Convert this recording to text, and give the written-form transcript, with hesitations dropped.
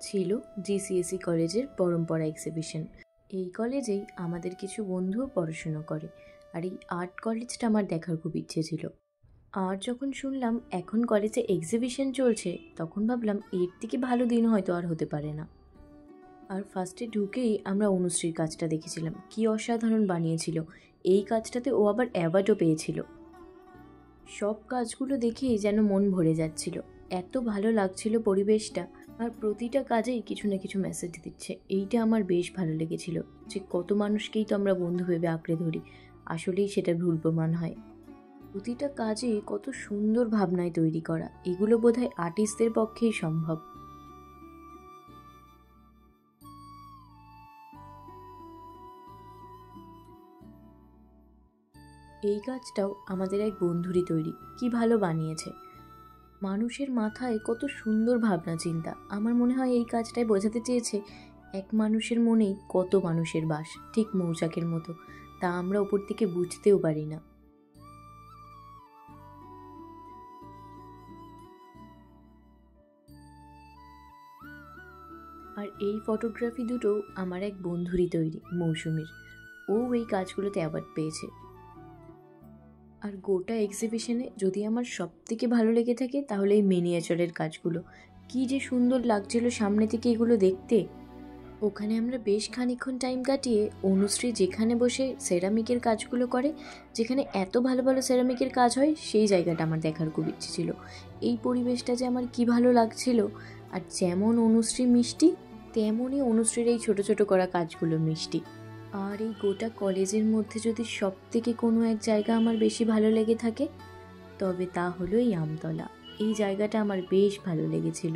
ছিল জিসিএসই কলেজের পরম্পরা এক্সিবিশন। এই কলেজেই আমাদের কিছু বন্ধুও পড়াশুনো করে, আর এই আর্ট কলেজটা আমার দেখার খুব ইচ্ছে ছিল। আর যখন শুনলাম এখন কলেজে এক্সিবিশন চলছে, তখন ভাবলাম এর থেকে ভালো দিন হয়তো আর হতে পারে না। আর ফার্স্টে ঢুকেই আমরা অনুশ্রীর কাজটা দেখেছিলাম, কি অসাধারণ বানিয়েছিল। এই কাজটাতে ও আবার অ্যাওয়ার্ডও পেয়েছিল। সব কাজগুলো দেখেই যেন মন ভরে যাচ্ছিল, এত ভালো লাগছিল পরিবেশটা। আর প্রতিটা কাজেই কিছু না কিছু মেসেজ দিচ্ছে, এইটা আমার বেশ ভালো লেগেছিল। যে কত মানুষকেই তো আমরা বন্ধু ভেবে আঁকড়ে ধরি, আসলেই সেটা ভুল প্রমাণ হয়। প্রতিটা কাজে কত সুন্দর ভাবনায় তৈরি করা, এগুলো বোধহয় আর্টিস্টদের পক্ষেই সম্ভব। এই কাজটাও আমাদের এক বন্ধুরই তৈরি, কি ভালো বানিয়েছে। মানুষের মাথায় কত সুন্দর ভাবনা চিন্তা। আমার মনে হয় এই কাজটাই বোঝাতে চেয়েছে এক মানুষের মনেই কত মানুষের বাস, ঠিক মৌচাকের মতো, তা আমরা ওপর থেকে বুঝতেও পারি না। আর এই ফটোগ্রাফি দুটো আমার এক বন্ধুরই তৈরি, মৌসুমীর। ও এই কাজগুলোতে অ্যাওয়ার্ড পেয়েছে। আর গোটা এক্সিবিশনে যদি আমার সব থেকে ভালো লেগে থাকে তাহলে এই মিনিয়েচারের কাজগুলো। কি যে সুন্দর লাগছিল সামনে থেকে এগুলো দেখতে। ওখানে আমরা বেশ খানিকক্ষণ টাইম কাটিয়ে অনুশ্রী যেখানে বসে সেরামিকের কাজগুলো করে, যেখানে এত ভালো ভালো সেরামিকের কাজ হয়, সেই জায়গাটা আমার দেখার খুব ইচ্ছে ছিল। এই পরিবেশটা যে আমার কি ভালো লাগছিল। আর যেমন অনুশ্রী মিষ্টি, তেমনই অনুশ্রীর এই ছোট ছোট করা কাজগুলো মিষ্টি। আর এই গোটা কলেজের মধ্যে যদি সব থেকে কোনো এক জায়গা আমার বেশি ভালো লেগে থাকে, তবে তা হলো এই আমতলা। এই জায়গাটা আমার বেশ ভালো লেগেছিল।